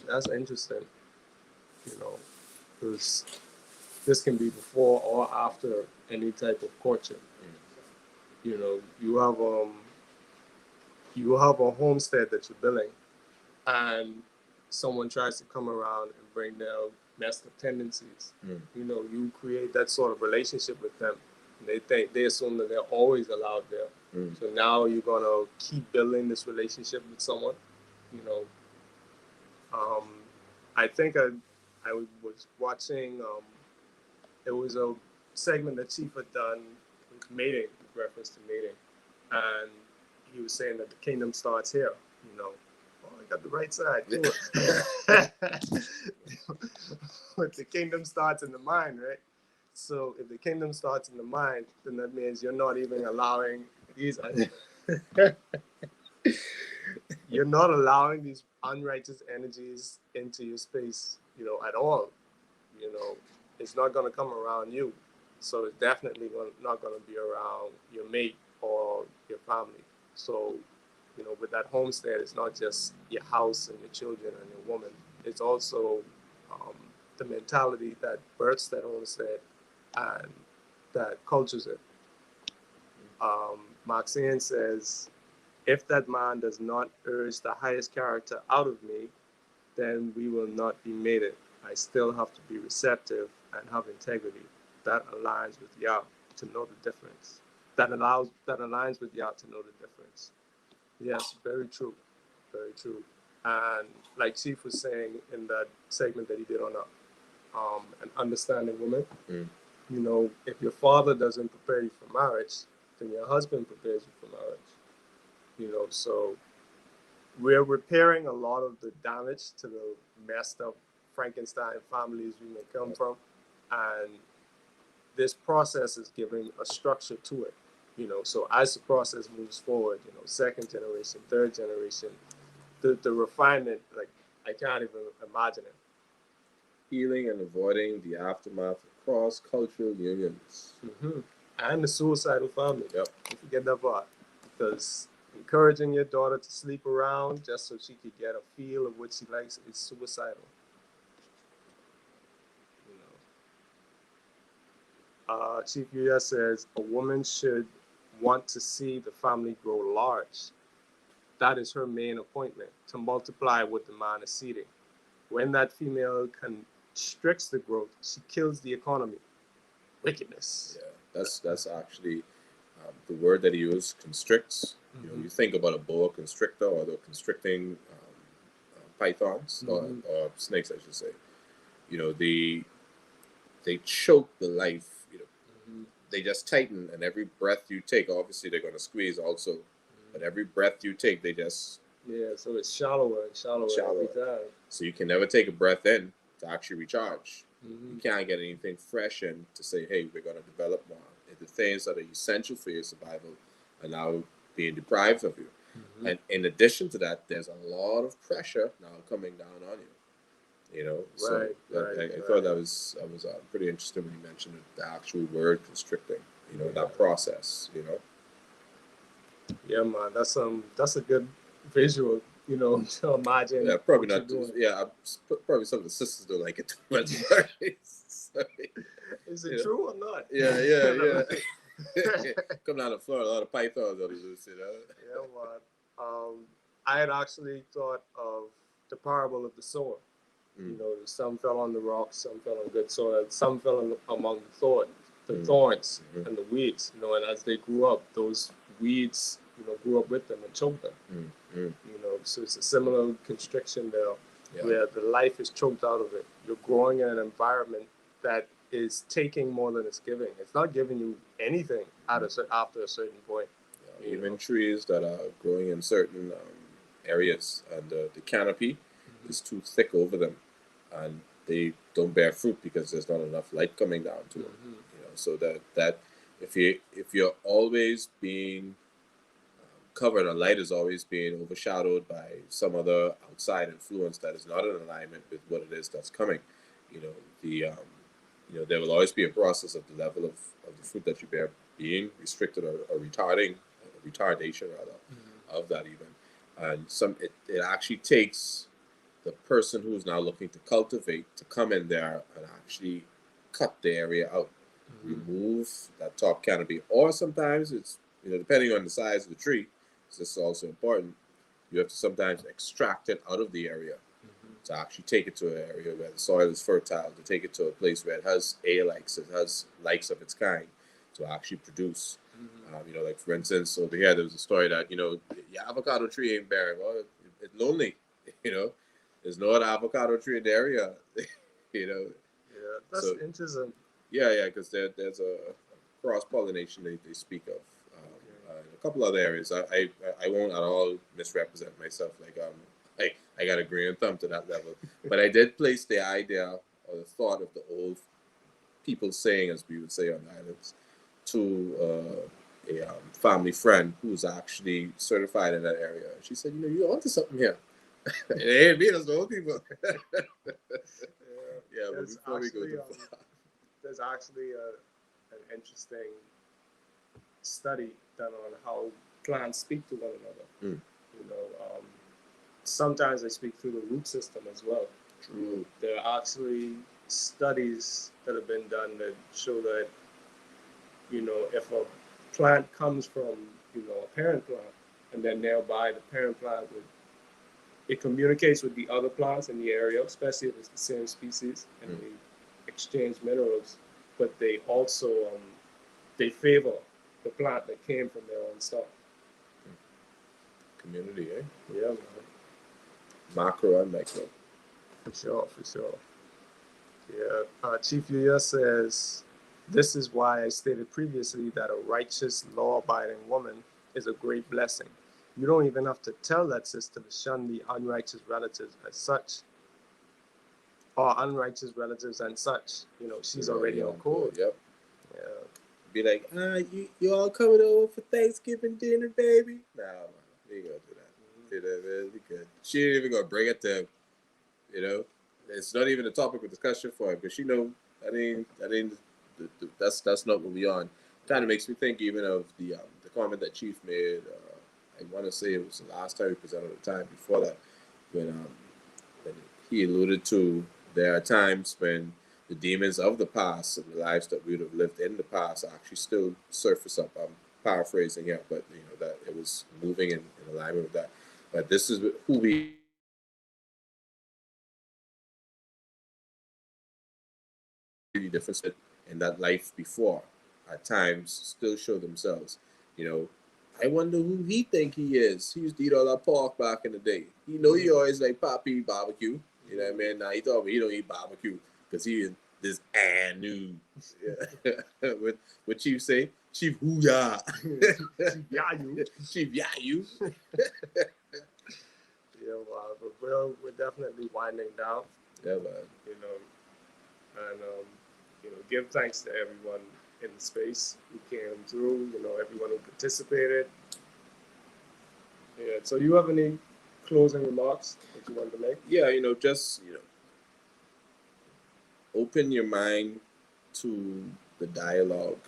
That's interesting. Because this can be before or after any type of courtship. You have a homestead that you're building, and someone tries to come around and bring their messed up tendencies. You create that sort of relationship with them. And they assume that they're always allowed there. So now you're gonna keep building this relationship with someone. I think I was watching. It was a segment that Chief had done with mating, with reference to mating, and he was saying that the kingdom starts here. I got the right side too. But the kingdom starts in the mind, right? So if the kingdom starts in the mind, then that means you're not even allowing these. You're not allowing these unrighteous energies into your space, at all. It's not going to come around you. So it's definitely not going to be around your mate or your family. So, with that homestead, it's not just your house and your children and your woman. It's also the mentality that births that homestead and that cultures it. Maxine says, if that man does not urge the highest character out of me, then we will not be mated. I still have to be receptive and have integrity. That aligns with Yah to know the difference. That aligns with Yah to know the difference. Yes, very true. Very true. And like Chief was saying in that segment that he did on an understanding woman, if your father doesn't prepare you for marriage, then your husband prepares you for marriage. So we're repairing a lot of the damage to the messed up Frankenstein families we may come from, and this process is giving a structure to it. So as the process moves forward, second generation, third generation, the refinement, like I can't even imagine it. Healing and avoiding the aftermath of cross-cultural unions. And the suicidal family. Yep. Don't forget that part, because Encouraging your daughter to sleep around just so she could get a feel of what she likes is suicidal. You know, Chief U.S. says a woman should want to see the family grow large. That is her main appointment, to multiply what the man is seeding. When that female constricts the growth, she kills the economy. Wickedness. Yeah, that's actually the word that he used, constricts. You know, you think about a boa constrictor or the constricting pythons or snakes, I should say. You know, they choke the life. You know, they just tighten, and every breath you take, obviously they're going to squeeze also, but every breath you take, they just so it's shallower and shallower every time. So you can never take a breath in to actually recharge. You can't get anything fresh in to say, hey, we're going to develop more. The things that are essential for your survival are now being deprived of you. And in addition to that, there's a lot of pressure now coming down on you. You know, so I thought that was pretty interesting when you mentioned the actual word constricting. You know, that process. You know. Yeah, man, that's a good visual. You know, to imagine. Yeah, probably not. Yeah, probably some of the sisters don't like it too much. Sorry. Is it true or not? Yeah. Come down to Florida, a lot of pythons on the loose, you know. Yeah, man. I had actually thought of the parable of the sower. You know, some fell on the rocks, some fell on good soil, some fell among the thorns and the weeds. You know, and as they grew up, those weeds, you know, grew up with them and choked them. You know, so it's a similar constriction there, where the life is choked out of it. You're growing in an environment that is taking more than it's giving. It's not giving you anything after a certain point. Yeah, even trees that are growing in certain areas, and the canopy is too thick over them, and they don't bear fruit because there's not enough light coming down to them. You know, so that if you're always being covered, or light is always being overshadowed by some other outside influence that is not in alignment with what it is that's coming, you know, you know, there will always be a process of the level of the fruit that you bear being restricted or retardation rather of that even. And it actually takes the person who's now looking to cultivate to come in there and actually cut the area out, remove that top canopy, or sometimes it's, you know, depending on the size of the tree, this is also important, you have to sometimes extract it out of the area to actually take it to an area where the soil is fertile, to take it to a place where it has it has likes of its kind to actually produce. You know, like for instance, over here there was a story that, you know, your avocado tree ain't bearing. Well, it's lonely. You know, there's no other avocado tree in the area. You know. Yeah, that's interesting. Yeah, because there's a cross pollination they speak of. A couple other areas. I won't at all misrepresent myself. Like I got a green thumb to that level, but I did place the idea or the thought of the old people saying, as we would say on the islands, to a family friend who's actually certified in that area. She said, "You know, you're onto something here." It ain't me, that's the old people. Yeah, but before we go to there's actually an interesting study done on how plants speak to one another. You know, sometimes they speak through the root system as well. True. There are actually studies that have been done that show that, you know, if a plant comes from, you know, a parent plant, and then nearby the parent plant it communicates with the other plants in the area, especially if it's the same species, and they exchange minerals, but they also they favor the plant that came from their own stock. Community, eh? Yeah, man. Macro and micro. For sure. Yeah. Chief Yuya says, this is why I stated previously that a righteous, law-abiding woman is a great blessing. You don't even have to tell that sister to shun the unrighteous relatives as such, or unrighteous relatives and such. You know, she's already on code. Yep. Yeah. Be like, you all coming over for Thanksgiving dinner, baby? Nah, man, we ain't gonna do that. You know, man, we good. She ain't even gonna bring it to him. You know, it's not even a topic of discussion for him because she know that's not what we on. Kind of makes me think even of the comment that Chief made. I want to say it was the last time we presented, the time before that, when he alluded to there are times when the demons of the past and the lives that we would have lived in the past actually still surface up. I'm paraphrasing here, but that it was moving in alignment with that. But this is who we different in that life before at times still show themselves. You know, I wonder who he think he is. He used to eat all that pork back in the day. He always like Poppy barbecue. You know what I mean? Now he told me he don't eat barbecue because he is this new. Yeah. what Chief say? Chief who ya? Chief Yayu. Chief Yayu. Yeah, wow, but we're definitely winding down. Yeah, man. And give thanks to everyone in the space who came through. Everyone who participated. Yeah. So, you have any closing remarks that you wanted to make? Yeah, just open your mind to the dialogue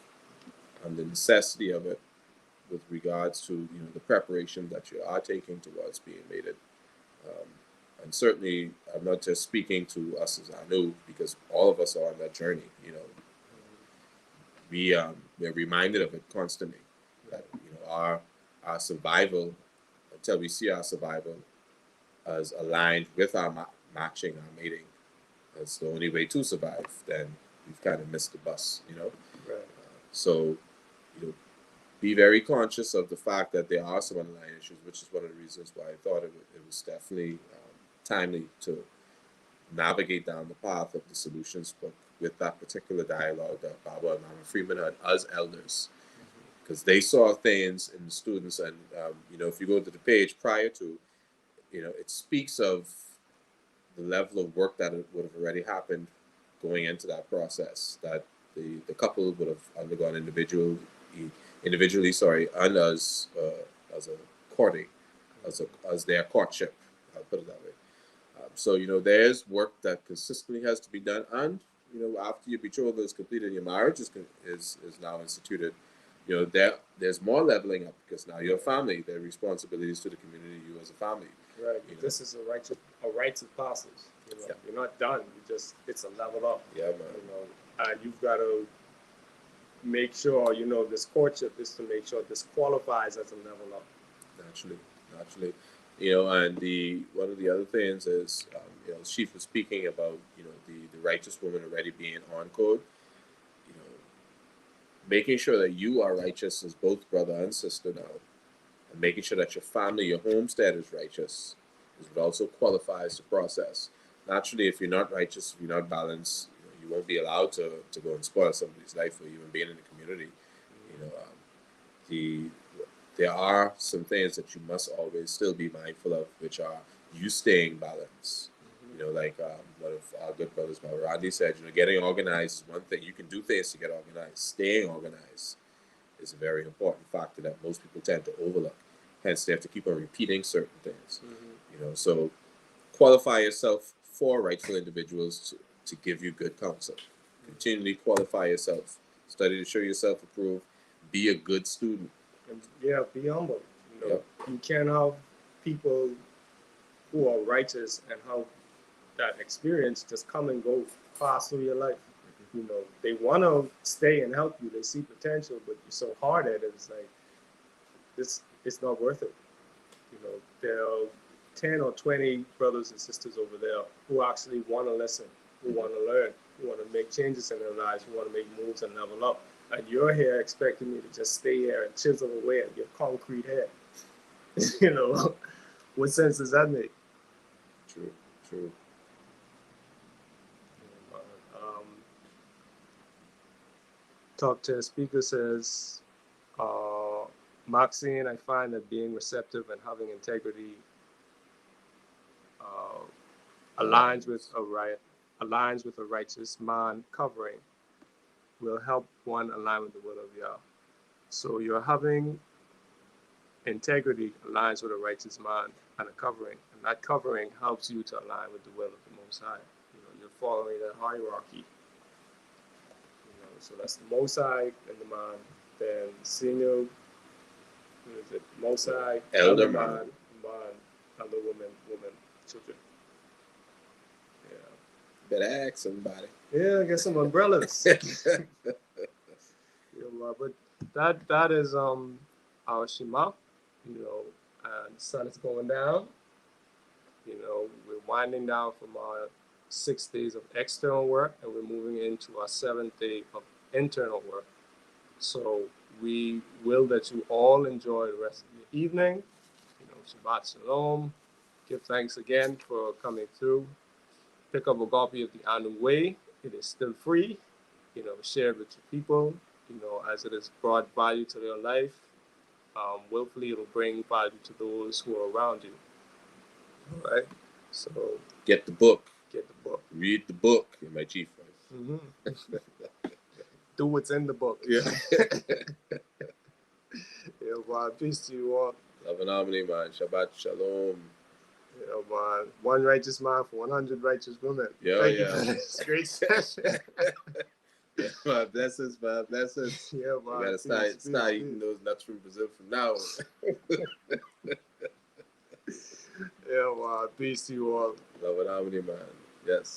and the necessity of it with regards to the preparation that you are taking towards being mated. Um, and certainly, I'm not just speaking to us as I know, because all of us are on that journey. We're reminded of it constantly that our survival, until we see our survival as aligned with our matching, our mating, as the only way to survive, then we've kind of missed the bus. Right. So, be very conscious of the fact that there are some underlying issues, which is one of the reasons why I thought it was definitely timely to navigate down the path of the solutions book with that particular dialogue that Baba and Mama Freeman had as elders, because they saw things in the students, and if you go to the page prior to, it speaks of the level of work that would have already happened going into that process, that the couple would have undergone individually, and as a courting, as their courtship. I'll put it that way. So there's work that consistently has to be done, and after your betrothal is completed, and your marriage is now instituted. There's more leveling up because now you're a family. There are responsibilities to the community, you as a family. Right. This is a rites of passage. Yeah. You're not done. It's a level up. Yeah, man. And you've got to make sure this courtship is to make sure this qualifies as a level up. Naturally. And one of the other things is, Chief was speaking about the righteous woman already being on code. Making sure that you are righteous as both brother and sister now, and making sure that your family, your homestead is righteous, is what also qualifies the process. Naturally, if you're not righteous, if you're not balanced, you won't be allowed to go and spoil somebody's life or even being in the community. There are some things that you must always still be mindful of, which are you staying balanced. Like one of our good brothers, Randy said, getting organized is one thing. You can do things to get organized. Staying organized is a very important factor that most people tend to overlook. Hence, they have to keep on repeating certain things. So qualify yourself for rightful individuals to give you good counsel. Continually qualify yourself. Study to show yourself approved. Be a good student. Yeah, be humble. You can't have people who are righteous and have that experience just come and go fast through your life. They want to stay and help you. They see potential, but you're so hard at it. It's like it's not worth it. There are 10 or 20 brothers and sisters over there who actually want to listen, who want to learn, who want to make changes in their lives, who want to make moves and level up. And you're here expecting me to just stay here and chisel away at your concrete head. What sense does that make? True. Top 10 speaker says, Maxine, I find that being receptive and having integrity aligns with a righteous mind covering will help one align with the will of Yah. So you're having integrity aligns with a righteous mind and a covering, and that covering helps you to align with the will of the Most High. You're following the hierarchy. So that's the Most High and the man. Then senior, What is it? Mosai, Elder man, man. elder woman, children. Yeah. Better ask somebody. Yeah, get some umbrellas. But that is our Shema, and the sun is going down. We're winding down from our 6 days of external work, and we're moving into our 7th day of internal work. So we will that you all enjoy the rest of your evening. Shabbat Shalom. Give thanks again for coming through. Pick up a copy of the Anu Way. It is still free. Share it with your people. As it has brought value to their life. Willfully, it'll bring value to those who are around you. All right. So get the book. Get the book. Read the book, my chief. Mm-hmm. Do what's in the book. Yeah. Yeah, man. Peace to you all. Love and harmony, man. Shabbat Shalom. Yeah, man. One righteous man for 100 righteous women. Yeah, Thank yeah. you for this great session. Yeah, man. Bless us, man. Bless us. Yeah, man. You gotta start eating those nuts from Brazil from now on. Yeah, man. Peace to you all. Love and harmony, man. Yes.